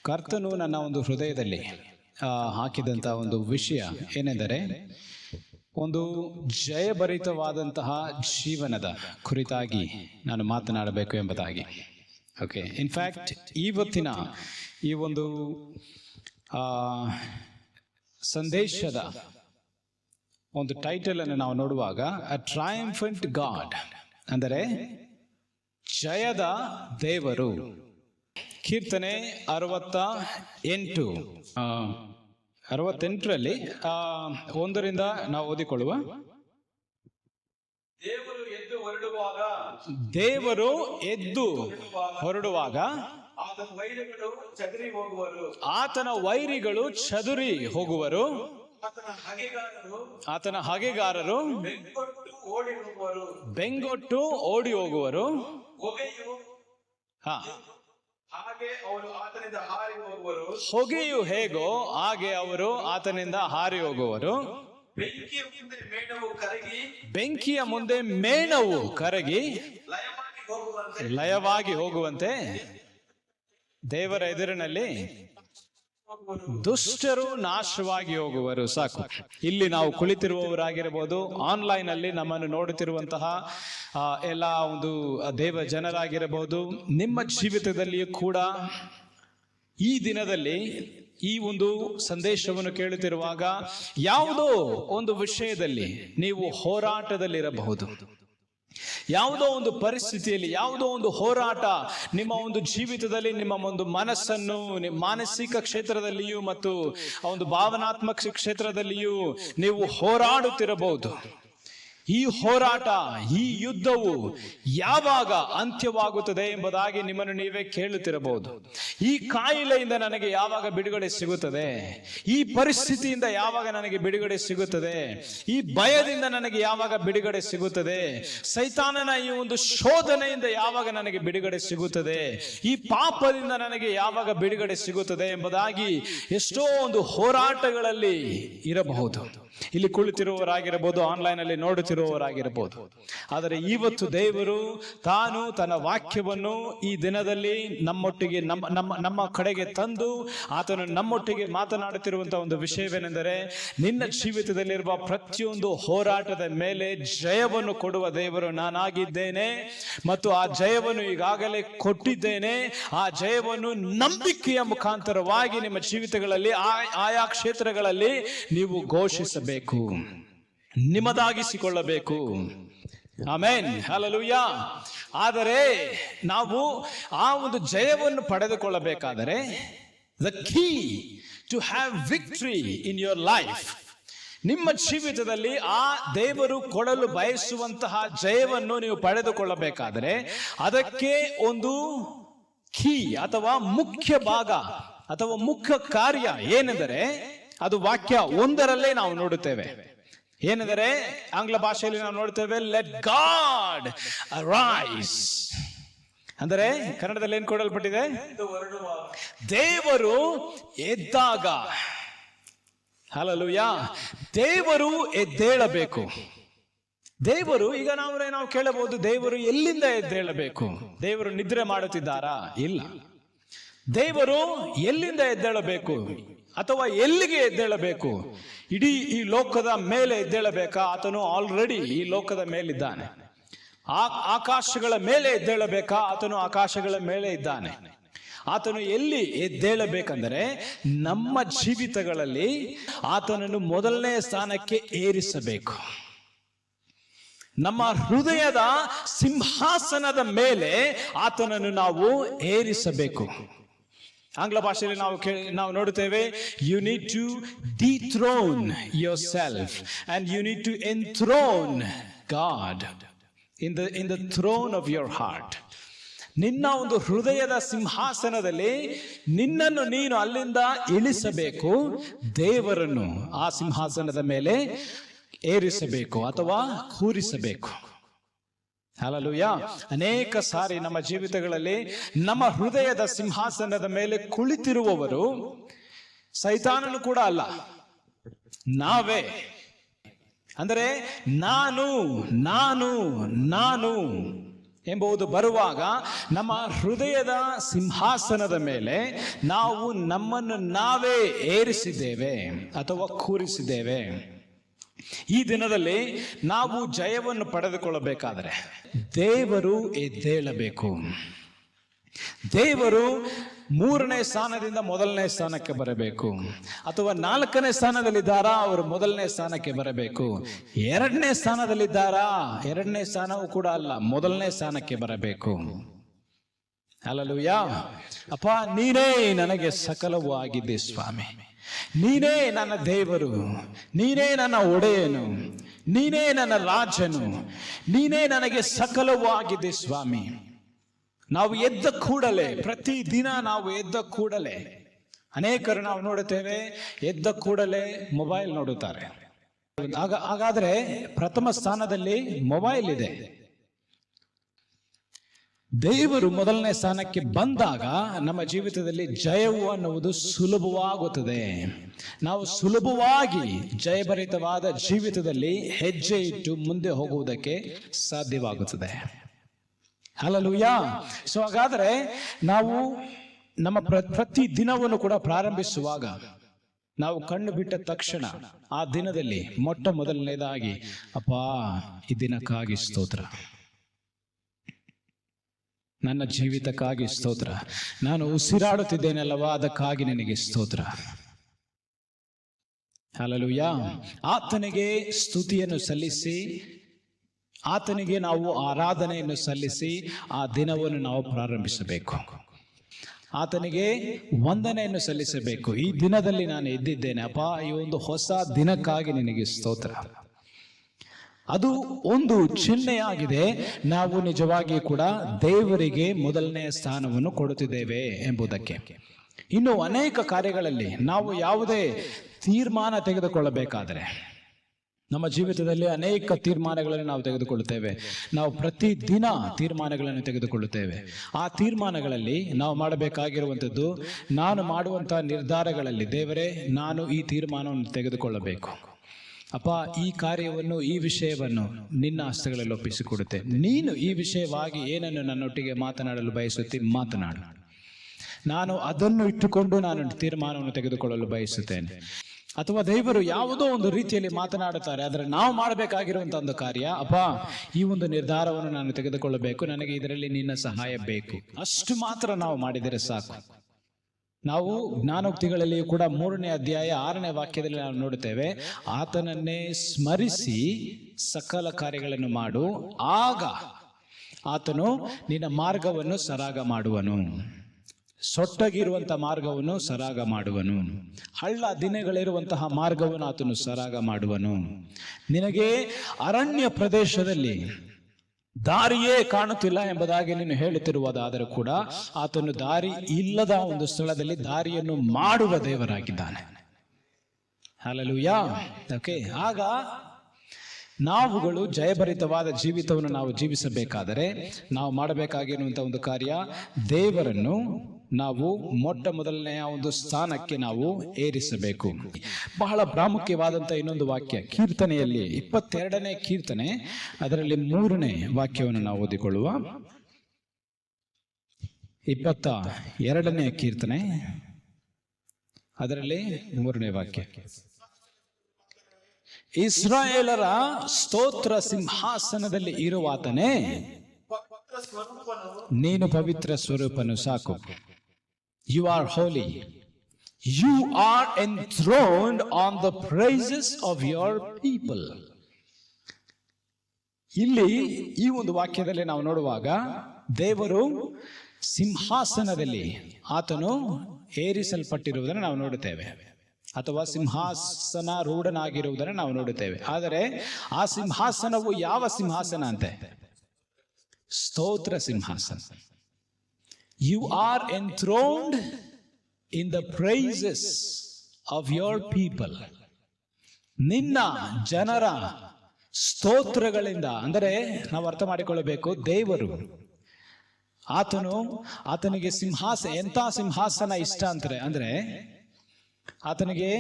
ಕರ್ತನು ನನ್ನ ಒಂದು ಹೃದಯದಲ್ಲಿ ಹಾಕಿದಂಥ ಒಂದು ವಿಷಯ ಏನೆಂದರೆ, ಒಂದು ಜಯಭರಿತವಾದಂತಹ ಜೀವನದ ಕುರಿತಾಗಿ ನಾನು ಮಾತನಾಡಬೇಕು ಎಂಬುದಾಗಿ. ಓಕೆ, ಇನ್ಫ್ಯಾಕ್ಟ್ ಇವತ್ತಿನ ಈ ಒಂದು ಸಂದೇಶದ ಒಂದು ಟೈಟಲ್ ಅನ್ನು ನಾವು ನೋಡುವಾಗ, ಅ ಟ್ರಯಂಫೆಂಟ್ ಗಾಡ್, ಅಂದರೆ ಜಯದ ದೇವರು. ಕೀರ್ತನೆ 68ರಲ್ಲಿ 1ರಿಂದ ನಾವು ಓದಿಕೊಳ್ಳುವ. ದೇವರು ಎದ್ದು ಹೊರಡುವಾಗ ಆತನ ವೈರಿಗಳು ಚದುರಿ ಹೋಗುವರು. ಆತನ ಹಗೆಗಾರರು ಬೆಂಗೊಟ್ಟು ಓಡಿ ಹೋಗುವರು. ಹೊಗೆಯು ಹೇಗೋ ಹಾಗೆ ಅವರು ಆತನಿಂದ ಹಾರಿ ಹೋಗುವರು. ಬೆಂಕಿಯ ಮುಂದೆ ಮೇಣವು ಕರಗಿ ಲಯವಾಗಿ ಹೋಗುವಂತೆ ದೇವರ ಎದುರಿನಲ್ಲಿ ದುಷ್ಟರು ನಾಶವಾಗಿ ಹೋಗುವರು. ಸಾಕು. ಇಲ್ಲಿ ನಾವು ಕುಳಿತಿರುವವರಾಗಿರಬಹುದು, ಆನ್ಲೈನ್ ಅಲ್ಲಿ ನಮ್ಮನ್ನು ನೋಡುತ್ತಿರುವಂತಹ ಎಲ್ಲ ಒಂದು ದೇವ ಜನರಾಗಿರಬಹುದು, ನಿಮ್ಮ ಜೀವಿತದಲ್ಲಿಯೂ ಕೂಡ ಈ ದಿನದಲ್ಲಿ ಈ ಒಂದು ಸಂದೇಶವನ್ನು ಕೇಳುತ್ತಿರುವಾಗ ಯಾವುದೋ ಒಂದು ವಿಷಯದಲ್ಲಿ ನೀವು ಹೋರಾಟದಲ್ಲಿರಬಹುದು. ಯಾವುದೋ ಒಂದು ಪರಿಸ್ಥಿತಿಯಲ್ಲಿ, ಯಾವುದೋ ಒಂದು ಹೋರಾಟ ನಿಮ್ಮ ಒಂದು ಜೀವಿತದಲ್ಲಿ, ನಿಮ್ಮ ಒಂದು ಮನಸ್ಸನ್ನು ಮಾನಸಿಕ ಕ್ಷೇತ್ರದಲ್ಲಿಯೂ ಮತ್ತು ಒಂದು ಭಾವನಾತ್ಮಕ ಕ್ಷೇತ್ರದಲ್ಲಿಯೂ ನೀವು ಹೋರಾಡುತ್ತಿರಬಹುದು. ಈ ಹೋರಾಟ, ಈ ಯುದ್ಧವು ಯಾವಾಗ ಅಂತ್ಯವಾಗುತ್ತದೆ ಎಂಬುದಾಗಿ ನಿಮ್ಮನ್ನು ನೀವೇ ಕೇಳುತ್ತಿರಬಹುದು. ಈ ಕಾಯಿಲೆಯಿಂದ ನನಗೆ ಯಾವಾಗ ಬಿಡುಗಡೆ ಸಿಗುತ್ತದೆ, ಈ ಪರಿಸ್ಥಿತಿಯಿಂದ ಯಾವಾಗ ನನಗೆ ಬಿಡುಗಡೆ ಸಿಗುತ್ತದೆ, ಈ ಭಯದಿಂದ ನನಗೆ ಯಾವಾಗ ಬಿಡುಗಡೆ ಸಿಗುತ್ತದೆ, ಸೈತಾನನ ಈ ಒಂದು ಶೋಧನೆಯಿಂದ ಯಾವಾಗ ನನಗೆ ಬಿಡುಗಡೆ ಸಿಗುತ್ತದೆ, ಈ ಪಾಪದಿಂದ ನನಗೆ ಯಾವಾಗ ಬಿಡುಗಡೆ ಸಿಗುತ್ತದೆ ಎಂಬುದಾಗಿ ಎಷ್ಟೋ ಒಂದು ಹೋರಾಟಗಳಲ್ಲಿ ಇರಬಹುದು. ಇಲ್ಲಿ ಕುಳಿತಿರುವವರಾಗಿರಬಹುದು, ಆನ್ಲೈನ್ ಅಲ್ಲಿ ನೋಡುತ್ತಿರುವವರಾಗಿರಬಹುದು. ಆದರೆ ಇವತ್ತು ದೇವರು ತಾನು ತನ್ನ ವಾಕ್ಯವನ್ನು ಈ ದಿನದಲ್ಲಿ ನಮ್ಮೊಟ್ಟಿಗೆ ನಮ್ಮ ಕಡೆಗೆ ತಂದು ಆತನು ನಮ್ಮೊಟ್ಟಿಗೆ ಮಾತನಾಡುತ್ತಿರುವಂತಹ ಒಂದು ವಿಷಯವೇನೆಂದರೆ, ನಿನ್ನ ಜೀವಿತದಲ್ಲಿರುವ ಪ್ರತಿಯೊಂದು ಹೋರಾಟದ ಮೇಲೆ ಜಯವನ್ನು ಕೊಡುವ ದೇವರು ನಾನಾಗಿದ್ದೇನೆ ಮತ್ತು ಆ ಜಯವನ್ನು ಈಗಾಗಲೇ ಕೊಟ್ಟಿದ್ದೇನೆ. ಆ ಜಯವನ್ನು ನಂಬಿಕೆಯ ಮುಖಾಂತರವಾಗಿ ನಿಮ್ಮ ಜೀವಿತಗಳಲ್ಲಿ ಆಯಾ ಕ್ಷೇತ್ರಗಳಲ್ಲಿ ನೀವು ಘೋಷಿಸಬೇಕು, ನಿಮ್ಮದಾಗಿಸಿಕೊಳ್ಳಬೇಕು. Amen, hallelujah. ಆದರೆ ನಾವು ಆ ಒಂದು ಜಯವನ್ನು ಪಡೆದುಕೊಳ್ಳಬೇಕಾದರೆ, the key to have victory in your life, ನಿಮ್ಮ ಜೀವಿತದಲ್ಲಿ ಆ ದೇವರು ಕೊಡಲು ಬಯಸುವಂತಹ ಜಯವನ್ನು ನೀವು ಪಡೆದುಕೊಳ್ಳಬೇಕಾದರೆ ಅದಕ್ಕೆ ಒಂದು ಕೀ ಅಥವಾ ಮುಖ್ಯ ಭಾಗ ಅಥವಾ ಮುಖ್ಯ ಕಾರ್ಯ ಏನೆಂದರೆ, ಅದು ವಾಕ್ಯ 1ರಲ್ಲೇ ನಾವು ನೋಡುತ್ತೇವೆ. ಏನೆಂದರೆ, ಆಂಗ್ಲ ಭಾಷೆಯಲ್ಲಿ ನಾವು ನೋಡುತ್ತೇವೆ, ಲೆಟ್ ಗಾಡ್ ಅರೈಸ್. ಅಂದರೆ ಕನ್ನಡದಲ್ಲಿ ಏನ್ ಕೊಡಲ್ಪಟ್ಟಿದೆ? ದೇವರು ಎದ್ದಾಗ. ಹಲ್ಲೆಲೂಯಾ. ದೇವರು ಎದ್ದೇಳಬೇಕು. ದೇವರು, ಈಗ ನಾವು ಕೇಳಬಹುದು, ದೇವರು ಎಲ್ಲಿಂದ ಎದ್ದೇಳಬೇಕು? ದೇವರು ನಿದ್ರೆ ಮಾಡುತ್ತಿದ್ದಾರಾ? ಇಲ್ಲ. ದೇವರು ಎಲ್ಲಿಂದ ಎದ್ದೇಳಬೇಕು ಅಥವಾ ಎಲ್ಲಿಗೆ ಎದ್ದೇಳಬೇಕು? ಇಡೀ ಈ ಲೋಕದ ಮೇಲೆ ಎದ್ದೇಳಬೇಕಾ? ಆತನು ಆಲ್ರೆಡಿ ಈ ಲೋಕದ ಮೇಲಿದ್ದಾನೆ. ಆಕಾಶಗಳ ಮೇಲೆ ಎದ್ದೇಳಬೇಕಾ? ಆತನು ಆಕಾಶಗಳ ಮೇಲೆ ಇದ್ದಾನೆ. ಆತನು ಎಲ್ಲಿ ಎದ್ದೇಳಬೇಕಂದರೆ ನಮ್ಮ ಜೀವಿತಗಳಲ್ಲಿ ಆತನನ್ನು ಮೊದಲನೇ ಸ್ಥಾನಕ್ಕೆ ಏರಿಸಬೇಕು. ನಮ್ಮ ಹೃದಯದ ಸಿಂಹಾಸನದ ಮೇಲೆ ಆತನನ್ನು ನಾವು ಏರಿಸಬೇಕು. ಆಂಗ್ಲ ಭಾಷೆಯಲ್ಲಿ ನಾವು ನೋಡುತ್ತೇವೆ, you need to dethrone your self and you need to enthrone God in the throne of your heart. ನಿನ್ನ ಒಂದು ಹೃದಯದ ಸಿಂಹಾಸನದಲ್ಲಿ ನಿನ್ನನ್ನು ನೀನು ಅಲ್ಲಿಂದ ಇಳಿಸಬೇಕು, ದೇವರನ್ನು ಆ ಸಿಂಹಾಸನದ ಮೇಲೆ ಏರಿಸಬೇಕು ಅಥವಾ ಕೂರಿಸಬೇಕು. ಹಲ್ಲೆಲೂಯ. ಅನೇಕ ಸಾರಿ ನಮ್ಮ ಜೀವಿತಗಳಲ್ಲಿ ನಮ್ಮ ಹೃದಯದ ಸಿಂಹಾಸನದ ಮೇಲೆ ಕುಳಿತಿರುವವರು ಸೈತಾನನು ಕೂಡ ಅಲ್ಲ, ನಾವೇ. ಅಂದರೆ ನಾನು ನಾನು ನಾನು ಎಂಬುದು ಬರುವಾಗ ನಮ್ಮ ಹೃದಯದ ಸಿಂಹಾಸನದ ಮೇಲೆ ನಾವು ನಮ್ಮನ್ನು ನಾವೇ ಏರಿಸಿದ್ದೇವೆ ಅಥವಾ ಕೂರಿಸಿದ್ದೇವೆ. ಈ ದಿನದಲ್ಲಿ ನಾವು ಜಯವನ್ನು ಪಡೆದುಕೊಳ್ಳಬೇಕಾದರೆ ದೇವರು ಎದ್ದೇಳಬೇಕು. ದೇವರು 3ನೇ ಸ್ಥಾನದಿಂದ 1ನೇ ಸ್ಥಾನಕ್ಕೆ ಬರಬೇಕು, ಅಥವಾ 4ನೇ ಸ್ಥಾನದಲ್ಲಿದ್ದಾರಾ ಅವರು 1ನೇ ಸ್ಥಾನಕ್ಕೆ ಬರಬೇಕು. 2ನೇ ಸ್ಥಾನದಲ್ಲಿದ್ದಾರಾ 2ನೇ ಸ್ಥಾನವೂ ಕೂಡ ಅಲ್ಲ, 1ನೇ ಸ್ಥಾನಕ್ಕೆ ಬರಬೇಕು. ಹಲ್ಲೆಲೂಯಾ. ಅಪ್ಪ, ನೀನೇ ನನಗೆ ಸಕಲವೂ ಆಗಿದ್ದೆ ಸ್ವಾಮಿ, ನೀನೇ ನನ್ನ ದೇವರು, ನೀನೇ ನನ್ನ ಒಡೆಯನು, ನೀನೇ ನನ್ನ ರಾಜನು, ನೀನೇ ನನಗೆ ಸಕಲವೂ ಆಗಿದ್ದೆ ಸ್ವಾಮಿ. ನಾವು ಎದ್ದ ಕೂಡಲೇ, ಪ್ರತಿದಿನ ನಾವು ಎದ್ದ ಕೂಡಲೇ, ಅನೇಕರು ನಾವು ನೋಡುತ್ತೇವೆ ಎದ್ದ ಕೂಡಲೇ ಮೊಬೈಲ್ ನೋಡುತ್ತಾರೆ. ಹಾಗಾದ್ರೆ ಪ್ರಥಮ ಸ್ಥಾನದಲ್ಲಿ ಮೊಬೈಲ್ ಇದೆ. ದೇವರು 1ನೇ ಸ್ಥಾನಕ್ಕೆ ಬಂದಾಗ ನಮ್ಮ ಜೀವಿತದಲ್ಲಿ ಜಯವು ಅನ್ನುವುದು ಸುಲಭವಾಗುತ್ತದೆ. ನಾವು ಸುಲಭವಾಗಿ ಜಯಭರಿತವಾದ ಜೀವಿತದಲ್ಲಿ ಹೆಜ್ಜೆ ಇಟ್ಟು ಮುಂದೆ ಹೋಗುವುದಕ್ಕೆ ಸಾಧ್ಯವಾಗುತ್ತದೆ. ಹಲ್ಲೆಲೂಯಾ. ಸೊ ಹಾಗಾದ್ರೆ ನಾವು ನಮ್ಮ ಪ್ರತಿ ದಿನವನ್ನು ಕೂಡ ಪ್ರಾರಂಭಿಸುವಾಗ ನಾವು ಕಣ್ಣು ಬಿಟ್ಟ ತಕ್ಷಣ ಆ ದಿನದಲ್ಲಿ ಮೊದಲನೇದಾಗಿ ಅಪ್ಪ, ಈ ದಿನಕ್ಕಾಗಿ ಸ್ತೋತ್ರ, ನನ್ನ ಜೀವಿತಕ್ಕಾಗಿ ಸ್ತೋತ್ರ, ನಾನು ಉಸಿರಾಡುತ್ತಿದ್ದೇನಲ್ಲವಾ ಅದಕ್ಕಾಗಿ ನಿನಗೆ ಸ್ತೋತ್ರ. ಹಲ್ಲೆಲೂಯಾ. ಆತನಿಗೆ ಸ್ತುತಿಯನ್ನು ಸಲ್ಲಿಸಿ, ಆತನಿಗೆ ನಾವು ಆರಾಧನೆಯನ್ನು ಸಲ್ಲಿಸಿ ಆ ದಿನವನ್ನು ನಾವು ಪ್ರಾರಂಭಿಸಬೇಕು. ಆತನಿಗೆ ವಂದನೆಯನ್ನು ಸಲ್ಲಿಸಬೇಕು. ಈ ದಿನದಲ್ಲಿ ನಾನು ಎದ್ದಿದ್ದೇನೆ ಅಪ್ಪ, ಈ ಒಂದು ಹೊಸ ದಿನಕ್ಕಾಗಿ ನಿನಗೆ ಸ್ತೋತ್ರ. ಅದು ಒಂದು ಚಿಹ್ನೆಯಾಗಿದೆ, ನಾವು ನಿಜವಾಗಿ ಕೂಡ ದೇವರಿಗೆ 1ನೇ ಸ್ಥಾನವನ್ನು ಕೊಡುತ್ತಿದ್ದೇವೆ ಎಂಬುದಕ್ಕೆ. ಇನ್ನು ಅನೇಕ ಕಾರ್ಯಗಳಲ್ಲಿ ನಾವು ಯಾವುದೇ ತೀರ್ಮಾನ ತೆಗೆದುಕೊಳ್ಳಬೇಕಾದರೆ, ನಮ್ಮ ಜೀವಿತದಲ್ಲಿ ಅನೇಕ ತೀರ್ಮಾನಗಳನ್ನು ನಾವು ತೆಗೆದುಕೊಳ್ಳುತ್ತೇವೆ. ನಾವು ಪ್ರತಿದಿನ ತೀರ್ಮಾನಗಳನ್ನು ತೆಗೆದುಕೊಳ್ಳುತ್ತೇವೆ. ಆ ತೀರ್ಮಾನಗಳಲ್ಲಿ ನಾವು ಮಾಡಬೇಕಾಗಿರುವಂಥದ್ದು, ನಾನು ಮಾಡುವಂತಹ ನಿರ್ಧಾರಗಳಲ್ಲಿ ದೇವರೇ, ನಾನು ಈ ತೀರ್ಮಾನವನ್ನು ತೆಗೆದುಕೊಳ್ಳಬೇಕು ಅಪ್ಪ, ಈ ಕಾರ್ಯವನ್ನು, ಈ ವಿಷಯವನ್ನು ನಿನ್ನ ಹಸ್ತಗಳಲ್ಲಿ ಒಪ್ಪಿಸಿಕೊಡುತ್ತೆ. ನೀನು ಈ ವಿಷಯವಾಗಿ ಏನನ್ನು ನನ್ನೊಟ್ಟಿಗೆ ಮಾತನಾಡಲು ಬಯಸುತ್ತಿ ಮಾತನಾಡು. ನಾನು ಅದನ್ನು ಇಟ್ಟುಕೊಂಡು ನಾನು ತೀರ್ಮಾನವನ್ನು ತೆಗೆದುಕೊಳ್ಳಲು ಬಯಸುತ್ತೇನೆ. ಅಥವಾ ದೇವರು ಯಾವುದೋ ಒಂದು ರೀತಿಯಲ್ಲಿ ಮಾತನಾಡುತ್ತಾರೆ, ಆದರೆ ನಾವು ಮಾಡಬೇಕಾಗಿರುವಂತ ಒಂದು ಕಾರ್ಯ, ಅಪ್ಪ, ಈ ಒಂದು ನಿರ್ಧಾರವನ್ನು ನಾನು ತೆಗೆದುಕೊಳ್ಳಬೇಕು, ನನಗೆ ಇದರಲ್ಲಿ ನಿನ್ನ ಸಹಾಯ ಬೇಕು. ಅಷ್ಟು ಮಾತ್ರ ನಾವು ಮಾಡಿದರೆ ಸಾಕು. ನಾವು ಜ್ಞಾನೋಕ್ತಿಗಳಲ್ಲಿ ಕೂಡ 3ನೇ ಅಧ್ಯಾಯ 6ನೇ ವಾಕ್ಯದಲ್ಲಿ ನಾವು ನೋಡುತ್ತೇವೆ, ಆತನನ್ನೇ ಸ್ಮರಿಸಿ ಸಕಲ ಕಾರ್ಯಗಳನ್ನು ಮಾಡು, ಆಗ ಆತನು ನಿನ್ನ ಮಾರ್ಗವನ್ನು ಸರಾಗ ಮಾಡುವನು. ಸೊಟ್ಟಗಿರುವಂತಹ ಮಾರ್ಗವನ್ನು ಸರಾಗ ಮಾಡುವನು. ಹಳ್ಳ ದಿನಗಳಿರುವಂತಹ ಮಾರ್ಗವನ್ನು ಆತನು ಸರಾಗ ಮಾಡುವನು. ನಿನಗೆ ಅರಣ್ಯ ಪ್ರದೇಶದಲ್ಲಿ ದಾರಿಯೇ ಕಾಣುತ್ತಿಲ್ಲ ಎಂಬುದಾಗಿ ನೀನು ಹೇಳುತ್ತಿರುವುದಾದರೂ ಕೂಡ ಆತನು ದಾರಿ ಇಲ್ಲದ ಒಂದು ಸ್ಥಳದಲ್ಲಿ ದಾರಿಯನ್ನು ಮಾಡುವ ದೇವರಾಗಿದ್ದಾನೆ. ಹಲ್ಲೆಲೂಯಾ. ಓಕೆ, ಆಗ ನಾವುಗಳು ಜಯಭರಿತವಾದ ಜೀವಿತವನ್ನು ನಾವು ಜೀವಿಸಬೇಕಾದರೆ ನಾವು ಮಾಡಬೇಕಾಗಿರುವಂತಹ ಒಂದು ಕಾರ್ಯ, ದೇವರನ್ನು ನಾವು ಮೊದಲನೆಯ ಒಂದು ಸ್ಥಾನಕ್ಕೆ ನಾವು ಏರಿಸಬೇಕು. ಬಹಳ ಪ್ರಾಮುಖ್ಯವಾದಂತಹ ಇನ್ನೊಂದು ವಾಕ್ಯ ಕೀರ್ತನೆಯಲ್ಲಿ 22ನೇ ಕೀರ್ತನೆ, ಅದರಲ್ಲಿ 3ನೇ ವಾಕ್ಯವನ್ನು ನಾವು ಓದಿಕೊಳ್ಳುವ. 22ನೇ ಕೀರ್ತನೆ, ಅದರಲ್ಲಿ 3ನೇ ವಾಕ್ಯ. ಇಸ್ರಾಯೇಲರ ಸ್ತೋತ್ರ ಸಿಂಹಾಸನದಲ್ಲಿ ಇರುವಾತನೇ, ನೀನು ಪವಿತ್ರ ಸ್ವರೂಪನು ಸಾಕು. You are holy. You are enthroned on the praises of your people. ಇಲ್ಲಿ ಈ ಒಂದು ವಾಕ್ಯದಲ್ಲಿ ನಾವು ನೋಡುವಾಗ ದೇವರು ಸಿಂಹಾಸನದಲ್ಲಿ ಆತನು ಏರಿಸಲ್ಪಟ್ಟಿರುವುದನ್ನು ನಾವು ನೋಡುತ್ತೇವೆ, ಅಥವಾ ಸಿಂಹಾಸನ ರೂಢನಾಗಿರುವುದನ್ನು ನಾವು ನೋಡುತ್ತೇವೆ. ಆದರೆ ಆ ಸಿಂಹಾಸನವು ಯಾವ ಸಿಂಹಾಸನ ಅಂತೆ? ಸ್ತೋತ್ರ ಸಿಂಹಾಸನ. You are enthroned in the praises of your people. ನಿನ್ನ ಜನರ ಸ್ತೋತ್ರಗಳಿಂದ. ಅಂದರೆ ನಾವು ಅರ್ಥ ಮಾಡಿಕೊಳ್ಳಬೇಕು, ದೇವರು ಆತನಿಗೆ ಎಂಥ ಸಿಂಹಾಸನ ಇಷ್ಟ ಅಂದ್ರೆ ಆತನಿಗೆ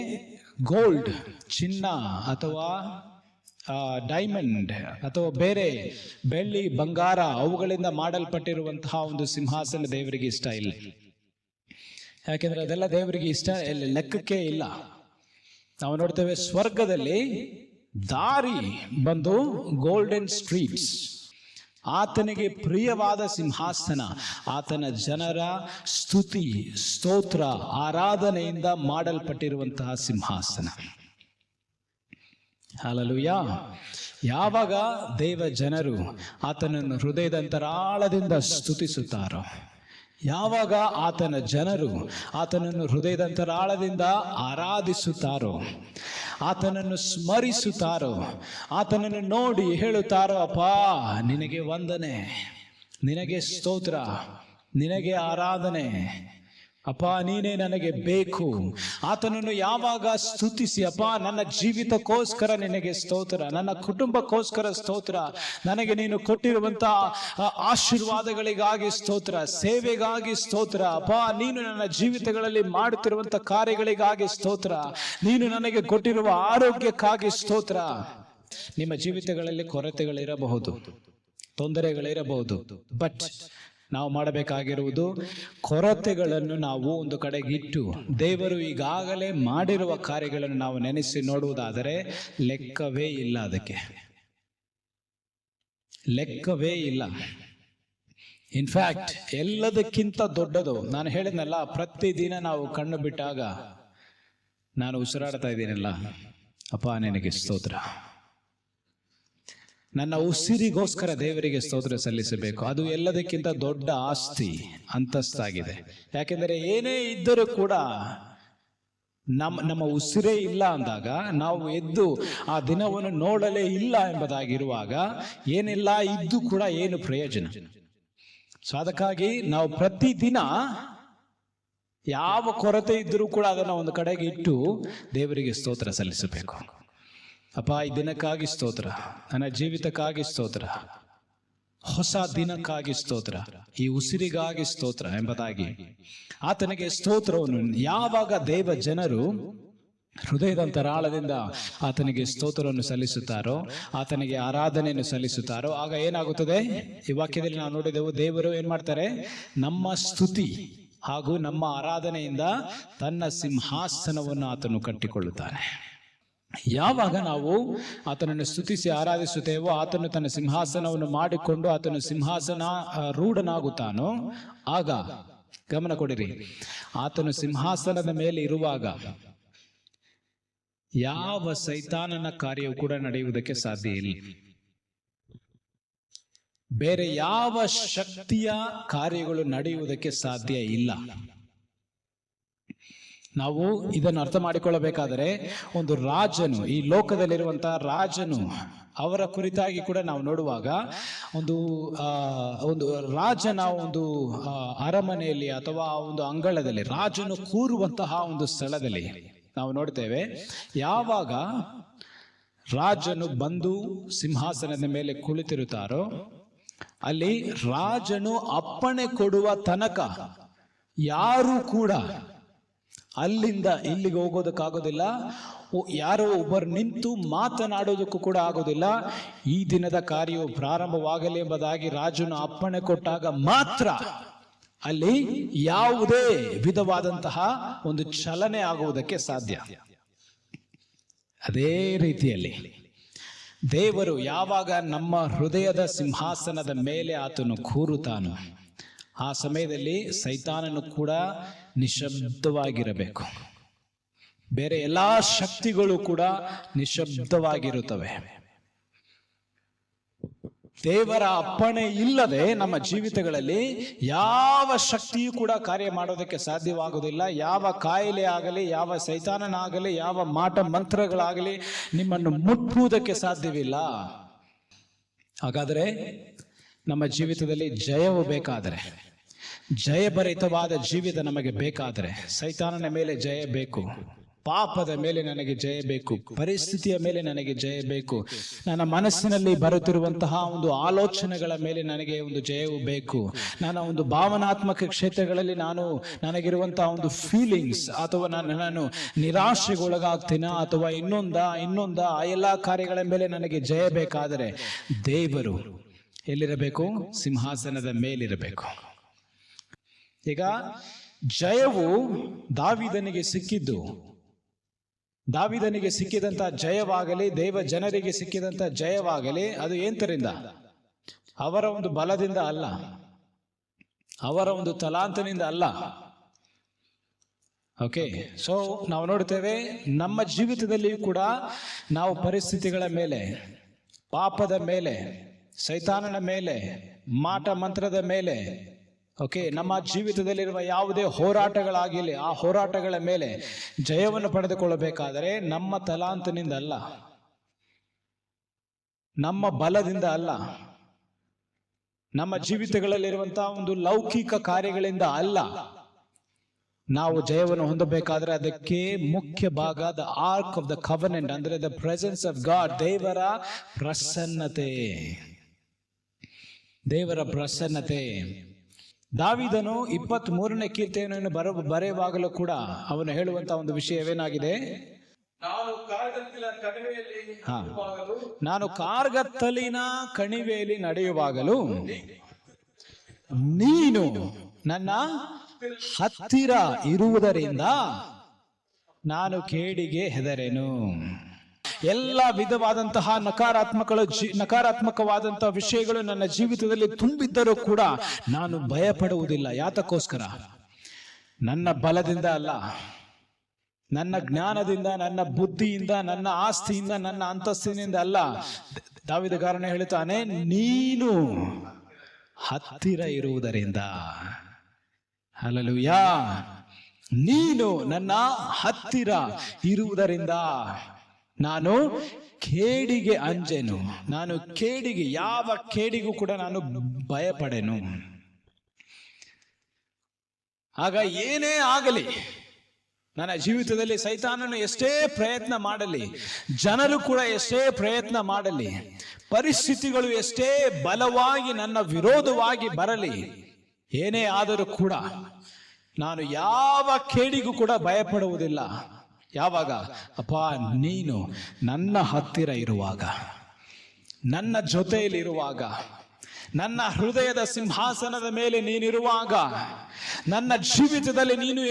ಗೋಲ್ಡ್, ಚಿನ್ನ ಅಥವಾ ಡೈಮಂಡ್ ಅಥವಾ ಬೇರೆ ಬೆಳ್ಳಿ ಬಂಗಾರ ಅವುಗಳಿಂದ ಮಾಡಲ್ಪಟ್ಟಿರುವಂತಹ ಒಂದು ಸಿಂಹಾಸನ ದೇವರಿಗೆ ಇಷ್ಟ ಇಲ್ಲ. ಯಾಕೆಂದ್ರೆ ಅದೆಲ್ಲ ದೇವರಿಗೆ ಇಷ್ಟ ಲೆಕ್ಕಕ್ಕೆ ಇಲ್ಲ. ನಾವು ನೋಡ್ತೇವೆ ಸ್ವರ್ಗದಲ್ಲಿ ದಾರಿ ಬಂದು ಗೋಲ್ಡನ್ ಸ್ಟ್ರೀಟ್ಸ್, ಆತನಿಗೆ ಪ್ರಿಯವಾದ ಸಿಂಹಾಸನ, ಆತನ ಜನರ ಸ್ತುತಿ, ಸ್ತೋತ್ರ, ಆರಾಧನೆಯಿಂದ ಮಾಡಲ್ಪಟ್ಟಿರುವಂತಹ ಸಿಂಹಾಸನ. ಹಲ್ಲೆಲೂಯಾ. ಯಾವಾಗ ದೇವ ಜನರು ಆತನನ್ನು ಹೃದಯದಂತರಾಳದಿಂದ ಸ್ತುತಿಸುತ್ತಾರೋ, ಯಾವಾಗ ಆತನ ಜನರು ಆತನನ್ನು ಹೃದಯದಂತರಾಳದಿಂದ ಆರಾಧಿಸುತ್ತಾರೋ, ಆತನನ್ನು ಸ್ಮರಿಸುತ್ತಾರೋ, ಆತನನ್ನು ನೋಡಿ ಹೇಳುತ್ತಾರೋ, ಅಪ್ಪಾ ನಿನಗೆ ವಂದನೆ, ನಿನಗೆ ಸ್ತೋತ್ರ, ನಿನಗೆ ಆರಾಧನೆ, ಅಪ್ಪ ನೀನೇ ನನಗೆ ಬೇಕು. ಆತನನ್ನು ಯಾವಾಗ ಸ್ತುತಿಸಿ, ಅಪ್ಪ ನನ್ನ ಜೀವಿತಕ್ಕೋಸ್ಕರ ನಿನಗೆ ಸ್ತೋತ್ರ, ನನ್ನ ಕುಟುಂಬಕ್ಕೋಸ್ಕರ ಸ್ತೋತ್ರ, ನನಗೆ ನೀನು ಕೊಟ್ಟಿರುವಂತಹ ಆಶೀರ್ವಾದಗಳಿಗಾಗಿ ಸ್ತೋತ್ರ, ಸೇವೆಗಾಗಿ ಸ್ತೋತ್ರ, ಅಪ್ಪ ನೀನು ನನ್ನ ಜೀವಿತಗಳಲ್ಲಿ ಮಾಡುತ್ತಿರುವಂತಹ ಕಾರ್ಯಗಳಿಗಾಗಿ ಸ್ತೋತ್ರ, ನೀನು ನನಗೆ ಕೊಟ್ಟಿರುವ ಆರೋಗ್ಯಕ್ಕಾಗಿ ಸ್ತೋತ್ರ. ನಿಮ್ಮ ಜೀವಿತಗಳಲ್ಲಿ ಕೊರತೆಗಳಿರಬಹುದು, ತೊಂದರೆಗಳಿರಬಹುದು, ಬಟ್ ನಾವು ಮಾಡಬೇಕಾಗಿರುವುದು ಕೊರತೆಗಳನ್ನು ನಾವು ಒಂದು ಕಡೆಗಿಟ್ಟು ದೇವರು ಈಗಾಗಲೇ ಮಾಡಿರುವ ಕಾರ್ಯಗಳನ್ನು ನಾವು ನೆನೆಸಿ ನೋಡುವುದಾದರೆ ಲೆಕ್ಕವೇ ಇಲ್ಲ, ಅದಕ್ಕೆ ಲೆಕ್ಕವೇ ಇಲ್ಲ. ಇನ್ಫ್ಯಾಕ್ಟ್ ಎಲ್ಲದಕ್ಕಿಂತ ದೊಡ್ಡದು, ನಾನು ಹೇಳಿದ್ನಲ್ಲ, ಪ್ರತಿದಿನ ನಾವು ಕಣ್ಣು ಬಿಟ್ಟಾಗ ನಾನು ಉಸಿರಾಡ್ತಾ ಇದ್ದೀನಲ್ಲ, ಅಪ್ಪ ನಿನಗೆ ಸ್ತೋತ್ರ, ನನ್ನ ಉಸಿರಿಗೋಸ್ಕರ ದೇವರಿಗೆ ಸ್ತೋತ್ರ ಸಲ್ಲಿಸಬೇಕು. ಅದು ಎಲ್ಲದಕ್ಕಿಂತ ದೊಡ್ಡ ಆಸ್ತಿ, ಅಂತಸ್ತಾಗಿದೆ. ಯಾಕೆಂದರೆ ಏನೇ ಇದ್ದರೂ ಕೂಡ ನಮ್ಮ ಉಸಿರೇ ಇಲ್ಲ ಅಂದಾಗ, ನಾವು ಎದ್ದು ಆ ದಿನವನ್ನು ನೋಡಲೇ ಇಲ್ಲ ಎಂಬುದಾಗಿರುವಾಗ ಏನೆಲ್ಲ ಇದ್ದು ಕೂಡ ಏನು ಪ್ರಯೋಜನ? ಸೊ ಅದಕ್ಕಾಗಿ ನಾವು ಪ್ರತಿದಿನ ಯಾವ ಕೊರತೆ ಇದ್ದರೂ ಕೂಡ ಅದನ್ನು ಒಂದು ಕಡೆಗೆ ಇಟ್ಟು ದೇವರಿಗೆ ಸ್ತೋತ್ರ ಸಲ್ಲಿಸಬೇಕು. ಅಪ್ಪ ಈ ದಿನಕ್ಕಾಗಿ ಸ್ತೋತ್ರ, ನನ್ನ ಜೀವಿತಕ್ಕಾಗಿ ಸ್ತೋತ್ರ, ಹೊಸ ದಿನಕ್ಕಾಗಿ ಸ್ತೋತ್ರ, ಈ ಉಸಿರಿಗಾಗಿ ಸ್ತೋತ್ರ ಎಂಬುದಾಗಿ ಆತನಿಗೆ ಸ್ತೋತ್ರವನ್ನು ಯಾವಾಗ ದೇವ ಜನರು ಹೃದಯದಂತರಾಳದಿಂದ ಆತನಿಗೆ ಸ್ತೋತ್ರವನ್ನು ಸಲ್ಲಿಸುತ್ತಾರೋ, ಆತನಿಗೆ ಆರಾಧನೆಯನ್ನು ಸಲ್ಲಿಸುತ್ತಾರೋ, ಆಗ ಏನಾಗುತ್ತದೆ? ಈ ವಾಕ್ಯದಲ್ಲಿ ನಾವು ನೋಡಿದೆವು, ದೇವರು ಏನ್ ಮಾಡ್ತಾರೆ? ನಮ್ಮ ಸ್ತುತಿ ಹಾಗೂ ನಮ್ಮ ಆರಾಧನೆಯಿಂದ ತನ್ನ ಸಿಂಹಾಸನವನ್ನು ಆತನು ಕಟ್ಟಿಕೊಳ್ಳುತ್ತಾನೆ. ಯಾವಾಗ ನಾವು ಆತನನ್ನು ಸ್ತುತಿಸಿ ಆರಾಧಿಸುತ್ತೇವೋ, ಆತನು ತನ್ನ ಸಿಂಹಾಸನವನ್ನು ಮಾಡಿಕೊಂಡು ಆತನು ಸಿಂಹಾಸನ ರೂಢನಾಗುತ್ತಾನೋ, ಆಗ ಗಮನ ಕೊಡಿರಿ, ಆತನು ಸಿಂಹಾಸನದ ಮೇಲೆ ಇರುವಾಗ ಯಾವ ಸೈತಾನನ ಕಾರ್ಯವು ಕೂಡ ನಡೆಯುವುದಕ್ಕೆ ಸಾಧ್ಯ ಇಲ್ಲ. ಬೇರೆ ಯಾವ ಶಕ್ತಿಯ ಕಾರ್ಯಗಳು ನಡೆಯುವುದಕ್ಕೆ ಸಾಧ್ಯ ಇಲ್ಲ. ನಾವು ಇದನ್ನು ಅರ್ಥ ಮಾಡಿಕೊಳ್ಳಬೇಕಾದರೆ, ಒಂದು ರಾಜನು, ಈ ಲೋಕದಲ್ಲಿರುವಂತಹ ರಾಜನು, ಅವರ ಕುರಿತಾಗಿ ಕೂಡ ನಾವು ನೋಡುವಾಗ ಒಂದು ರಾಜನ ಒಂದು ಅರಮನೆಯಲ್ಲಿ ಅಥವಾ ಒಂದು ಅಂಗಳದಲ್ಲಿ, ರಾಜನು ಕೂರುವಂತಹ ಒಂದು ಸ್ಥಳದಲ್ಲಿ ನಾವು ನೋಡ್ತೇವೆ, ಯಾವಾಗ ರಾಜನು ಬಂದು ಸಿಂಹಾಸನದ ಮೇಲೆ ಕುಳಿತಿರುತ್ತಾರೋ, ಅಲ್ಲಿ ರಾಜನು ಅಪ್ಪಣೆ ಕೊಡುವ ತನಕ ಯಾರು ಕೂಡ ಅಲ್ಲಿಂದ ಇಲ್ಲಿಗೆ ಹೋಗೋದಕ್ಕಾಗೋದಿಲ್ಲ. ಯಾರೋ ಒಬ್ಬರು ನಿಂತು ಮಾತನಾಡೋದಕ್ಕೂ ಕೂಡ ಆಗೋದಿಲ್ಲ. ಈ ದಿನದ ಕಾರ್ಯವು ಪ್ರಾರಂಭವಾಗಲಿ ಎಂಬುದಾಗಿ ರಾಜನು ಅಪ್ಪಣೆ ಕೊಟ್ಟಾಗ ಮಾತ್ರ ಅಲ್ಲಿ ಯಾವುದೇ ವಿಧವಾದಂತಹ ಒಂದು ಚಲನೆ ಆಗುವುದಕ್ಕೆ ಸಾಧ್ಯ. ಅದೇ ರೀತಿಯಲ್ಲಿ ದೇವರು ಯಾವಾಗ ನಮ್ಮ ಹೃದಯದ ಸಿಂಹಾಸನದ ಮೇಲೆ ಆತನು ಕೂರುತ್ತಾನೋ, ಆ ಸಮಯದಲ್ಲಿ ಸೈತಾನನು ಕೂಡ ನಿಶಬ್ದವಾಗಿರಬೇಕು. ಬೇರೆ ಎಲ್ಲಾ ಶಕ್ತಿಗಳು ಕೂಡ ನಿಶಬ್ದವಾಗಿರುತ್ತವೆ. ದೇವರ ಅಪ್ಪಣೆ ಇಲ್ಲದೆ ನಮ್ಮ ಜೀವಿತಗಳಲ್ಲಿ ಯಾವ ಶಕ್ತಿಯೂ ಕೂಡ ಕಾರ್ಯ ಮಾಡೋದಕ್ಕೆ ಸಾಧ್ಯವಾಗುವುದಿಲ್ಲ. ಯಾವ ಕಾಯಿಲೆ ಆಗಲಿ, ಯಾವ ಸೈತಾನನಾಗಲಿ, ಯಾವ ಮಾಟ ಮಂತ್ರಗಳಾಗಲಿ ನಿಮ್ಮನ್ನು ಮುಟ್ಟುವುದಕ್ಕೆ ಸಾಧ್ಯವಿಲ್ಲ. ಹಾಗಾದರೆ ನಮ್ಮ ಜೀವಿತದಲ್ಲಿ ಜಯವು ಬೇಕಾದರೆ, ಜಯಭರಿತವಾದ ಜೀವಿತ ನಮಗೆ ಬೇಕಾದರೆ, ಸೈತಾನನ ಮೇಲೆ ಜಯ ಬೇಕು. ಪಾಪದ ಮೇಲೆ ನನಗೆ ಜಯ ಬೇಕು, ಪರಿಸ್ಥಿತಿಯ ಮೇಲೆ ನನಗೆ ಜಯ ಬೇಕು, ನನ್ನ ಮನಸ್ಸಿನಲ್ಲಿ ಬರುತ್ತಿರುವಂತಹ ಒಂದು ಆಲೋಚನೆಗಳ ಮೇಲೆ ನನಗೆ ಒಂದು ಜಯವು ಬೇಕು, ನನ್ನ ಒಂದು ಭಾವನಾತ್ಮಕ ಕ್ಷೇತ್ರಗಳಲ್ಲಿ ನನಗಿರುವಂತಹ ಒಂದು ಫೀಲಿಂಗ್ಸ್ ಅಥವಾ ನಾನು ನಿರಾಶೆಗೊಳಗಾಗ್ತೀನ ಅಥವಾ ಇನ್ನೊಂದ ಆ ಎಲ್ಲ ಕಾರ್ಯಗಳ ಮೇಲೆ ನನಗೆ ಜಯ ಬೇಕಾದರೆ ದೇವರು ಎಲ್ಲಿರಬೇಕು? ಸಿಂಹಾಸನದ ಮೇಲಿರಬೇಕು. ಈಗ ಜಯವು ದಾವೀದನಿಗೆ ಸಿಕ್ಕಿದಂತ ಜಯವಾಗಲಿ, ದೇವ ಜನರಿಗೆ ಸಿಕ್ಕಿದಂತ ಜಯವಾಗಲಿ, ಅದು ಎಂತರಿಂದ? ಅವರ ಒಂದು ಬಲದಿಂದ ಅಲ್ಲ, ಅವರ ಒಂದು ತಲಾಂತನಿಂದ ಅಲ್ಲ. ಓಕೆ, ಸೊ ನಾವು ನೋಡ್ತೇವೆ ನಮ್ಮ ಜೀವಿತದಲ್ಲಿಯೂ ಕೂಡ ನಾವು ಪರಿಸ್ಥಿತಿಗಳ ಮೇಲೆ, ಪಾಪದ ಮೇಲೆ, ಸೈತಾನನ ಮೇಲೆ, ಮಾಟ ಮಂತ್ರದ ಮೇಲೆ, ಓಕೆ, ನಮ್ಮ ಜೀವಿತದಲ್ಲಿರುವ ಯಾವುದೇ ಹೋರಾಟಗಳಾಗಿರಲಿ, ಆ ಹೋರಾಟಗಳ ಮೇಲೆ ಜಯವನ್ನು ಪಡೆದುಕೊಳ್ಳಬೇಕಾದರೆ ನಮ್ಮ ತಲಾಂತನಿಂದ ಅಲ್ಲ, ನಮ್ಮ ಬಲದಿಂದ ಅಲ್ಲ, ನಮ್ಮ ಜೀವಿತಗಳಲ್ಲಿರುವಂತಹ ಒಂದು ಲೌಕಿಕ ಕಾರ್ಯಗಳಿಂದ ಅಲ್ಲ. ನಾವು ಜಯವನ್ನು ಹೊಂದಬೇಕಾದ್ರೆ ಅದಕ್ಕೆ ಮುಖ್ಯ ಭಾಗ the arc of the covenant, ಅಂದ್ರೆ ದ ಪ್ರೆಸೆನ್ಸ್ ಆಫ್ ಗಾಡ್, ದೇವರ ಪ್ರಸನ್ನತೆ. ದಾವೀದನು 23ನೇ ಕೀರ್ತನೆಯನ್ನು ಬರೆಯುವಾಗಲೂ ಕೂಡ ಅವನು ಹೇಳುವಂತಹ ಒಂದು ವಿಷಯವೇನಾಗಿದೆ? ನಾನು ಕಾರ್ಗತ್ತಲಿನ ಕಣಿವೆಯಲ್ಲಿ ನಡೆಯುವಾಗಲೂ ನೀನು ನನ್ನ ಹತ್ತಿರ ಇರುವುದರಿಂದ ನಾನು ಕೇಡಿಗೆ ಹೆದರೆನು. ಎಲ್ಲ ವಿಧವಾದಂತಹ ನಕಾರಾತ್ಮಕವಾದಂತಹ ವಿಷಯಗಳು ನನ್ನ ಜೀವಿತದಲ್ಲಿ ತುಂಬಿದ್ದರೂ ಕೂಡ ನಾನು ಭಯಪಡುವುದಿಲ್ಲ. ಯಾತಕ್ಕೋಸ್ಕರ? ನನ್ನ ಬಲದಿಂದ ಅಲ್ಲ, ನನ್ನ ಜ್ಞಾನದಿಂದ, ನನ್ನ ಬುದ್ಧಿಯಿಂದ, ನನ್ನ ಆಸ್ತಿಯಿಂದ, ನನ್ನ ಅಂತಸ್ತಿನಿಂದ ಅಲ್ಲ. ದಾವೀದಗಾರನು ಹೇಳುತ್ತಾನೆ, ನೀನು ಹತ್ತಿರ ಇರುವುದರಿಂದ. ಹಲ್ಲೆಲೂಯಾ. ನೀನು ನನ್ನ ಹತ್ತಿರ ಇರುವುದರಿಂದ ನಾನು ಕೇಡಿಗೆ ಅಂಜೆನು. ನಾನು ಕೇಡಿಗೆ, ಯಾವ ಕೇಡಿಗೂ ಕೂಡ ನಾನು ಭಯಪಡೆನು. ಆಗ ಏನೇ ಆಗಲಿ, ನನ್ನ ಜೀವಿತದಲ್ಲಿ ಸೈತಾನನು ಎಷ್ಟೇ ಪ್ರಯತ್ನ ಮಾಡಲಿ, ಜನರು ಕೂಡ ಎಷ್ಟೇ ಪ್ರಯತ್ನ ಮಾಡಲಿ, ಪರಿಸ್ಥಿತಿಗಳು ಎಷ್ಟೇ ಬಲವಾಗಿ ನನ್ನ ವಿರೋಧವಾಗಿ ಬರಲಿ, ಏನೇ ಆದರೂ ಕೂಡ ನಾನು ಯಾವ ಕೇಡಿಗೂ ಕೂಡ ಭಯಪಡುವುದಿಲ್ಲ. ಯಾವಾಗ? ಅಪ್ಪ, ನೀನು ನನ್ನ ಹತ್ತಿರ ಇರುವಾಗ, ನನ್ನ ಜೊತೆಯಲ್ಲಿರುವಾಗ, ನನ್ನ ಹೃದಯದ ಸಿಂಹಾಸನದ ಮೇಲೆ ನೀನಿರುವಾಗ, ನನ್ನ ಜೀವಿತದಲ್ಲಿ ನೀನು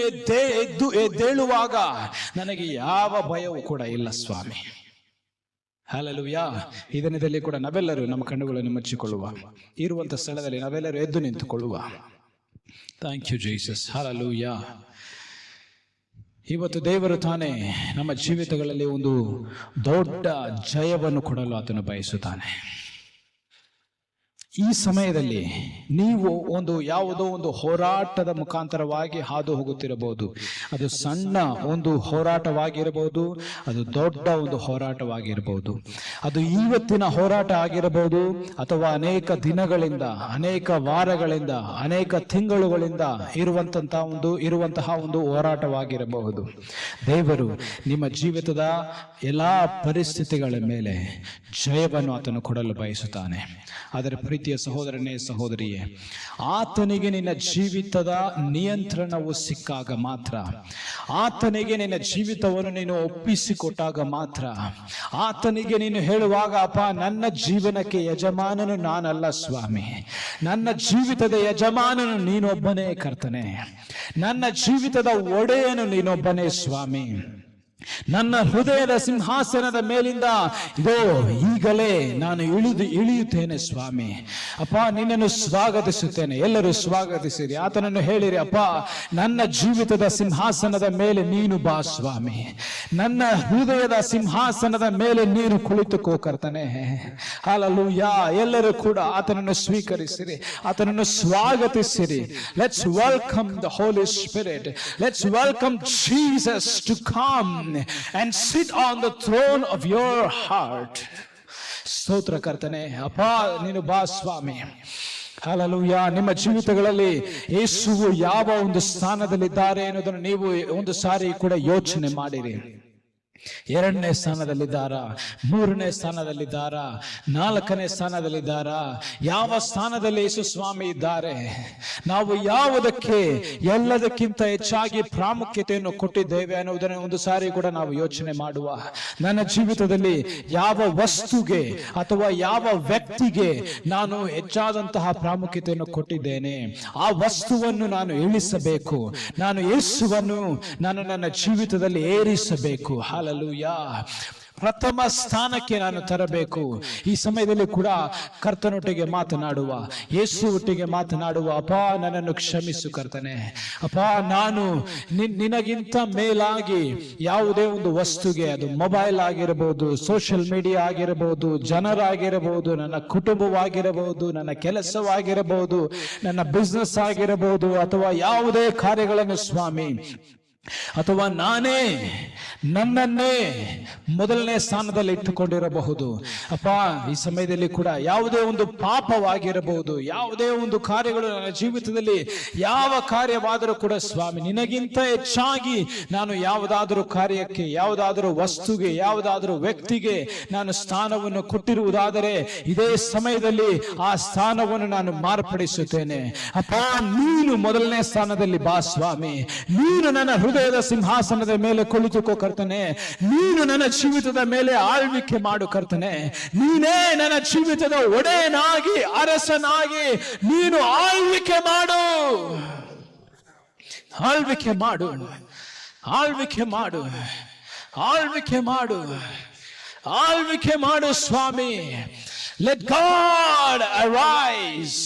ಎದ್ದೇಳುವಾಗ ನನಗೆ ಯಾವ ಭಯವೂ ಕೂಡ ಇಲ್ಲ ಸ್ವಾಮಿ. ಹಲ್ಲೆಲೂಯಾ. ಈ ದಿನದಲ್ಲಿ ಕೂಡ ನಾವೆಲ್ಲರೂ ನಮ್ಮ ಕಣ್ಣುಗಳನ್ನು ಮುಚ್ಚಿಕೊಳ್ಳುವ, ಇರುವಂತ ಸ್ಥಳದಲ್ಲಿ ನಾವೆಲ್ಲರೂ ಎದ್ದು ನಿಂತುಕೊಳ್ಳುವ. Thank you Jesus. ಹಲ್ಲೆಲೂಯಾ. ಇವತ್ತು ದೇವರು ತಾನೇ ನಮ್ಮ ಜೀವಿತಗಳಲ್ಲಿ ಒಂದು ದೊಡ್ಡ ಜಯವನ್ನು ಕೊಡಲು ಆತನು ಬಯಸುತ್ತಾನೆ. ಈ ಸಮಯದಲ್ಲಿ ನೀವು ಯಾವುದೋ ಒಂದು ಹೋರಾಟದ ಮುಖಾಂತರವಾಗಿ ಹಾದು ಹೋಗುತ್ತಿರಬಹುದು. ಅದು ಸಣ್ಣ ಒಂದು ಹೋರಾಟವಾಗಿರಬಹುದು, ಅದು ದೊಡ್ಡ ಒಂದು ಹೋರಾಟವಾಗಿರಬಹುದು. ಅದು ಇವತ್ತಿನ ಹೋರಾಟ ಆಗಿರಬಹುದು, ಅಥವಾ ಅನೇಕ ದಿನಗಳಿಂದ, ಅನೇಕ ವಾರಗಳಿಂದ, ಅನೇಕ ತಿಂಗಳುಗಳಿಂದ ಇರುವಂತಹ ಒಂದು ಹೋರಾಟವಾಗಿರಬಹುದು. ದೇವರು ನಿಮ್ಮ ಜೀವಿತದ ಎಲ್ಲಾ ಪರಿಸ್ಥಿತಿಗಳ ಮೇಲೆ ಜಯವನ್ನು ಆತನು ಕೊಡಲು ಬಯಸುತ್ತಾನೆ. ಆದರೆ ಪ್ರೀತಿಯ ಸಹೋದರನೇ, ಸಹೋದರಿಯೇ, ಆತನಿಗೆ ನಿನ್ನ ಜೀವಿತದ ನಿಯಂತ್ರಣವು ಸಿಕ್ಕಾಗ ಮಾತ್ರ, ಆತನಿಗೆ ನಿನ್ನ ಜೀವಿತವನ್ನು ನೀನು ಒಪ್ಪಿಸಿಕೊಟ್ಟಾಗ ಮಾತ್ರ, ಆತನಿಗೆ ನೀನು ಹೇಳುವಾಗ, ಅಪ್ಪ, ನನ್ನ ಜೀವನಕ್ಕೆ ಯಜಮಾನನು ನಾನಲ್ಲ ಸ್ವಾಮಿ, ನನ್ನ ಜೀವಿತದ ಯಜಮಾನನು ನೀನೊಬ್ಬನೇ ಕರ್ತನೆ, ನನ್ನ ಜೀವಿತದ ಒಡೆಯನು ನೀನೊಬ್ಬನೇ ಸ್ವಾಮಿ, ನನ್ನ ಹೃದಯದ ಸಿಂಹಾಸನದ ಮೇಲಿಂದ ಇದೋ ಈಗಲೇ ನಾನು ಇಳಿಯುತ್ತೇನೆ ಸ್ವಾಮಿ. ಅಪ್ಪ, ನಿನ್ನನ್ನು ಸ್ವಾಗತಿಸುತ್ತೇನೆ. ಎಲ್ಲರೂ ಸ್ವಾಗತಿಸಿರಿ, ಆತನನ್ನು ಹೇಳಿರಿ, ಅಪ್ಪ, ನನ್ನ ಜೀವಿತದ ಸಿಂಹಾಸನದ ಮೇಲೆ ನೀನು ಬಾ ಸ್ವಾಮಿ, ನನ್ನ ಹೃದಯದ ಸಿಂಹಾಸನದ ಮೇಲೆ ನೀನು ಕುಳಿತುಕೋ ಕರ್ತನೆ. ಹಲ್ಲೆಲೂಯಾ. ಎಲ್ಲರೂ ಕೂಡ ಆತನನ್ನು ಸ್ವೀಕರಿಸಿರಿ, ಆತನನ್ನು ಸ್ವಾಗತಿಸಿರಿ. Let's welcome the Holy Spirit. Let's welcome Jesus to come and sit on the throne of your heart. ಸ್ತೋತ್ರ ಕರ್ತನೆ. ಅಪ್ಪ, ನೀನು ಬಾ ಸ್ವಾಮಿ. ಹಲ್ಲೆಲೂಯಾ. ನಿಮ್ಮ ಜೀವಿತಗಳಲ್ಲಿ ಯೇಸುವು ಯಾವ ಒಂದು ಸ್ಥಾನದಲ್ಲಿದ್ದಾರೆ ಅನ್ನೋದನ್ನು ನೀವು ಒಂದು ಸಾರಿ ಕೂಡ ಯೋಚನೆ ಮಾಡಿರಿ. 2ನೇ ಸ್ಥಾನದಲ್ಲಿದ್ದಾರಾ, 3ನೇ ಸ್ಥಾನದಲ್ಲಿದ್ದಾರಾ, 4ನೇ ಸ್ಥಾನದಲ್ಲಿದ್ದಾರಾ? ಯಾವ ಸ್ಥಾನದಲ್ಲಿ ಯೇಸು ಸ್ವಾಮಿ ಇದ್ದಾರೆ? ನಾವು ಯಾವುದಕ್ಕೆ ಎಲ್ಲದಕ್ಕಿಂತ ಹೆಚ್ಚಾಗಿ ಪ್ರಾಮುಖ್ಯತೆಯನ್ನು ಕೊಟ್ಟಿದ್ದೇವೆ ಅನ್ನೋದನ್ನು ಒಂದು ಸಾರಿ ಕೂಡ ನಾವು ಯೋಚನೆ ಮಾಡುವ. ನನ್ನ ಜೀವಿತದಲ್ಲಿ ಯಾವ ವಸ್ತುಗೆ ಅಥವಾ ಯಾವ ವ್ಯಕ್ತಿಗೆ ನಾನು ಹೆಚ್ಚಾದಂತಹ ಪ್ರಾಮುಖ್ಯತೆಯನ್ನು ಕೊಟ್ಟಿದ್ದೇನೆ, ಆ ವಸ್ತುವನ್ನು ನಾನು ಇಳಿಸಬೇಕು. ನಾನು ಯೇಸುವನ್ನು ನನ್ನ ಜೀವಿತದಲ್ಲಿ ಏರಿಸಬೇಕು. ಹಲ್ಲೆಲೂಯಾ. ಪ್ರಥಮ ಸ್ಥಾನಕ್ಕೆ ನಾನು ತರಬೇಕು. ಈ ಸಮಯದಲ್ಲಿ ಕೂಡ ಕರ್ತನೊಟ್ಟಿಗೆ ಮಾತನಾಡುವ, ಯೇಸು ಒಟ್ಟಿಗೆ ಮಾತನಾಡುವ. ಅಪ್ಪ, ನನ್ನನ್ನು ಕ್ಷಮಿಸು ಕರ್ತನೆ. ಅಪ್ಪ, ನಾನು ನಿನಗಿಂತ ಮೇಲಾಗಿ ಯಾವುದೇ ಒಂದು ವಸ್ತುಗೆ, ಅದು ಮೊಬೈಲ್ ಆಗಿರಬಹುದು, ಸೋಷಿಯಲ್ ಮೀಡಿಯಾ ಆಗಿರಬಹುದು, ಜನರಾಗಿರಬಹುದು, ನನ್ನ ಕುಟುಂಬವಾಗಿರಬಹುದು, ನನ್ನ ಕೆಲಸವಾಗಿರಬಹುದು, ನನ್ನ ಬಿಸ್ನೆಸ್ ಆಗಿರಬಹುದು, ಅಥವಾ ಯಾವುದೇ ಕಾರ್ಯಗಳನ್ನು ಸ್ವಾಮಿ, ಅಥವಾ ನನ್ನನ್ನೇ ಮೊದಲನೇ ಸ್ಥಾನದಲ್ಲಿ ಇಟ್ಟುಕೊಂಡಿರಬಹುದು. ಅಪ್ಪ, ಈ ಸಮಯದಲ್ಲಿ ಕೂಡ ಯಾವುದೇ ಒಂದು ಪಾಪವಾಗಿರಬಹುದು, ಯಾವುದೇ ಒಂದು ಕಾರ್ಯಗಳು ನನ್ನ ಜೀವಿತದಲ್ಲಿ ಯಾವ ಕಾರ್ಯವಾದರೂ ಕೂಡ ಸ್ವಾಮಿ, ನಿನಗಿಂತ ಹೆಚ್ಚಾಗಿ ನಾನು ಯಾವುದಾದರೂ ಕಾರ್ಯಕ್ಕೆ, ಯಾವುದಾದರೂ ವಸ್ತುಗೆ, ಯಾವುದಾದರೂ ವ್ಯಕ್ತಿಗೆ ನಾನು ಸ್ಥಾನವನ್ನು ಕೊಟ್ಟಿರುವುದಾದರೆ ಇದೇ ಸಮಯದಲ್ಲಿ ಆ ಸ್ಥಾನವನ್ನು ನಾನು ಮಾರ್ಪಡಿಸುತ್ತೇನೆ. ಅಪ್ಪ, ನೀನು ಮೊದಲನೇ ಸ್ಥಾನದಲ್ಲಿ ಬಾ ಸ್ವಾಮಿ. ನೀನು ನನ್ನ ಹೃದಯದ ಸಿಂಹಾಸನದ ಮೇಲೆ ಕುಳಿತುಕೋ ಕರ್ತನೆ. ನೀನು ನನ್ನ ಜೀವಿತದ ಮೇಲೆ ಆಳ್ವಿಕೆ ಮಾಡು ಕರ್ತನೆ. ನೀನೇ ನನ್ನ ಜೀವಿತದ ಒಡೆಯನಾಗಿ, ಅರಸನಾಗಿ ನೀನು ಆಳ್ವಿಕೆ ಮಾಡು. ಆಳ್ವಿಕೆ ಮಾಡು, ಆಳ್ವಿಕೆ ಮಾಡು, ಆಳ್ವಿಕೆ ಮಾಡು, ಆಳ್ವಿಕೆ ಮಾಡು ಸ್ವಾಮಿ. Let God arise.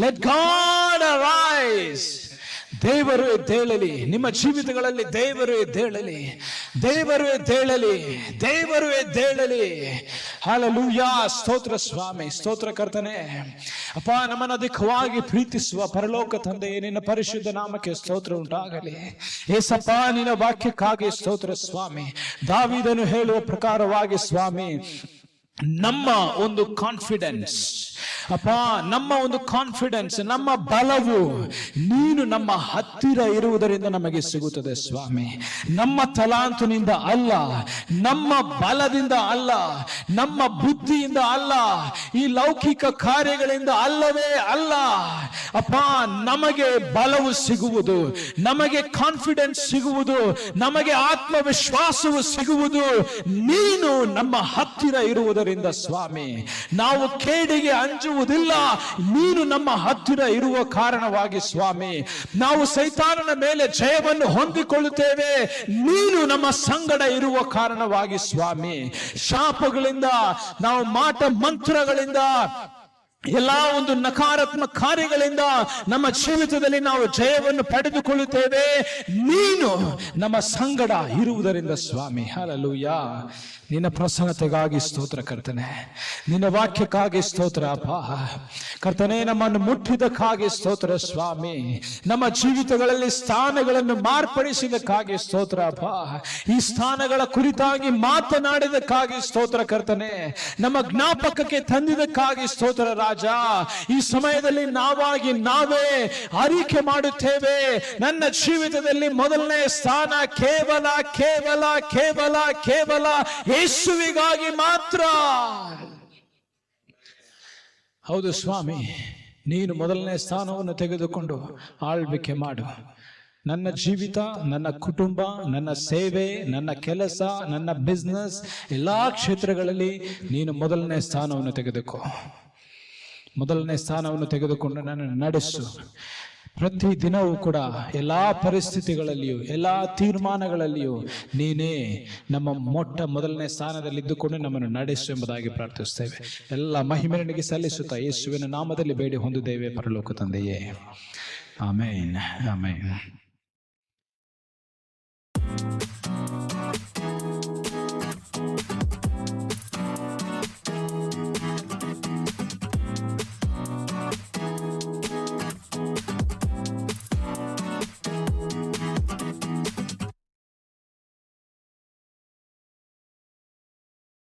Let God arise. ದೇವರು ಎದ್ದೇಳಲಿ. ನಿಮ್ಮ ಜೀವಿತಗಳಲ್ಲಿ ದೇವರು ಎದ್ದೇಳಲಿ, ದೇವರು ಎದ್ದೇಳಲಿ, ದೇವರು ಎದ್ದೇಳಲಿ. ಹಲ್ಲೆಲೂಯಾ. ಸ್ತೋತ್ರ ಸ್ವಾಮಿ, ಸ್ತೋತ್ರ ಕರ್ತನೆ. ಅಪ್ಪ, ನಮ್ಮನ್ನು ಅಧಿಕವಾಗಿ ಪ್ರೀತಿಸುವ ಪರಲೋಕ ತಂದೆಯೇ, ನಿನ್ನ ಪರಿಶುದ್ಧ ನಾಮಕ್ಕೆ ಸ್ತೋತ್ರ ಉಂಟಾಗಲಿ. ಏಸಪ್ಪ, ನಿನ್ನ ವಾಕ್ಯಕ್ಕಾಗಿ ಸ್ತೋತ್ರ ಸ್ವಾಮಿ. ದಾವೀದನು ಹೇಳುವ ಪ್ರಕಾರವಾಗಿ ಸ್ವಾಮಿ, ನಮ್ಮ ಒಂದು ಕಾನ್ಫಿಡೆನ್ಸ್ ಅಪ್ಪ, ನಮ್ಮ ಒಂದು ಕಾನ್ಫಿಡೆನ್ಸ್, ನಮ್ಮ ಬಲವು ನೀನು ನಮ್ಮ ಹತ್ತಿರ ಇರುವುದರಿಂದ ನಮಗೆ ಸಿಗುತ್ತದೆ ಸ್ವಾಮಿ. ನಮ್ಮ ತಲಾಂತುನಿಂದ ಅಲ್ಲ, ನಮ್ಮ ಬಲದಿಂದ ಅಲ್ಲ, ನಮ್ಮ ಬುದ್ಧಿಯಿಂದ ಅಲ್ಲ, ಈ ಲೌಕಿಕ ಕಾರ್ಯಗಳಿಂದ ಅಲ್ಲವೇ ಅಲ್ಲ. ಅಪ್ಪ, ನಮಗೆ ಬಲವು ಸಿಗುವುದು, ನಮಗೆ ಕಾನ್ಫಿಡೆನ್ಸ್ ಸಿಗುವುದು, ನಮಗೆ ಆತ್ಮವಿಶ್ವಾಸವು ಸಿಗುವುದು ನೀನು ನಮ್ಮ ಹತ್ತಿರ ಇರುವುದರಿಂದ ಸ್ವಾಮಿ. ನಾವು ಕೇಡಿಗೆ ಅಂಜುವುದಿಲ್ಲ, ನೀನು ನಮ್ಮ ಹತ್ತಿರ ಇರುವ ಕಾರಣವಾಗಿ ಸ್ವಾಮಿ. ನಾವು ಸೈತಾನನ ಮೇಲೆ ಜಯವನ್ನು ಹೊಂದಿಕೊಳ್ಳುತ್ತೇವೆ, ನೀನು ನಮ್ಮ ಸಂಗಡ ಇರುವ ಕಾರಣವಾಗಿ ಸ್ವಾಮಿ. ಶಾಪಗಳಿಂದ, ನಾವು ಮಾಟ ಮಂತ್ರಗಳಿಂದ, ಎಲ್ಲಾ ಒಂದು ನಕಾರಾತ್ಮಕ ಕಾರ್ಯಗಳಿಂದ ನಮ್ಮ ಜೀವಿತದಲ್ಲಿ ನಾವು ಜಯವನ್ನು ಪಡೆದುಕೊಳ್ಳುತ್ತೇವೆ, ನೀನು ನಮ್ಮ ಸಂಗಡ ಇರುವುದರಿಂದ ಸ್ವಾಮಿ. ಹಲ್ಲೆಲೂಯಾ. ನಿನ್ನ ಪ್ರಸನ್ನತೆಗಾಗಿ ಸ್ತೋತ್ರ ಕರ್ತನೆ. ನಿನ್ನ ವಾಕ್ಯಕ್ಕಾಗಿ ಸ್ತೋತ್ರ ಅಪ್ಪ ಕರ್ತನೆ. ನಮ್ಮನ್ನು ಮುಟ್ಟಿದಕ್ಕಾಗಿ ಸ್ತೋತ್ರ ಸ್ವಾಮಿ. ನಮ್ಮ ಜೀವಿತಗಳಲ್ಲಿ ಸ್ಥಾನಗಳನ್ನು ಮಾರ್ಪಡಿಸಿದಕ್ಕಾಗಿ ಸ್ತೋತ್ರ ಅಪ್ಪ. ಈ ಸ್ಥಾನಗಳ ಕುರಿತಾಗಿ ಮಾತನಾಡಿದಕ್ಕಾಗಿ ಸ್ತೋತ್ರ ಕರ್ತನೆ. ನಮ್ಮ ಜ್ಞಾಪಕಕ್ಕೆ ತಂದಿದ್ದಕ್ಕಾಗಿ ಸ್ತೋತ್ರ ರಾಜ. ಈ ಸಮಯದಲ್ಲಿ ನಾವಾಗಿ ನಾವೇ ಆರಿಕೆ ಮಾಡುತ್ತೇವೆ, ನನ್ನ ಜೀವಿತದಲ್ಲಿ ಮೊದಲನೇ ಸ್ಥಾನ ಕೇವಲ ಕೇವಲ ಕೇವಲ ಕೇವಲ ಯೇಸುವಿಗಾಗಿ ಮಾತ್ರ. ಹೌದು ಸ್ವಾಮಿ, ನೀನು ಮೊದಲನೇ ಸ್ಥಾನವನ್ನು ತೆಗೆದುಕೊಂಡು ಆಳ್ವಿಕೆ ಮಾಡು. ನನ್ನ ಜೀವಿತ, ನನ್ನ ಕುಟುಂಬ, ನನ್ನ ಸೇವೆ, ನನ್ನ ಕೆಲಸ, ನನ್ನ ಬಿಸ್ನೆಸ್, ಎಲ್ಲಾ ಕ್ಷೇತ್ರಗಳಲ್ಲಿ ನೀನು ಮೊದಲನೇ ಸ್ಥಾನವನ್ನು ತೆಗೆದುಕೋ. ಮೊದಲನೇ ಸ್ಥಾನವನ್ನು ತೆಗೆದುಕೊಂಡು ನನ್ನನ್ನು ನಡೆಸು. ಪ್ರತಿ ದಿನವೂ ಕೂಡ ಎಲ್ಲಾ ಪರಿಸ್ಥಿತಿಗಳಲ್ಲಿಯೂ, ಎಲ್ಲಾ ತೀರ್ಮಾನಗಳಲ್ಲಿಯೂ ನೀನೇ ನಮ್ಮ ಮೊದಲನೇ ಸ್ಥಾನದಲ್ಲಿ ಇದ್ದುಕೊಂಡು ನಮ್ಮನ್ನು ನಡೆಸು ಎಂಬುದಾಗಿ ಪ್ರಾರ್ಥಿಸ್ತೇವೆ. ಎಲ್ಲ ಮಹಿಮೆ ನಿನಗೆ ಸಲ್ಲಿಸುತ್ತಾ ಯೇಸುವಿನ ನಾಮದಲ್ಲಿ ಬೇಡಿ ಹೊಂದಿದ್ದೇವೆ ಪರಲೋಕ ತಂದೆಯೇ. ಆಮೇನ್, ಆಮೇನ್.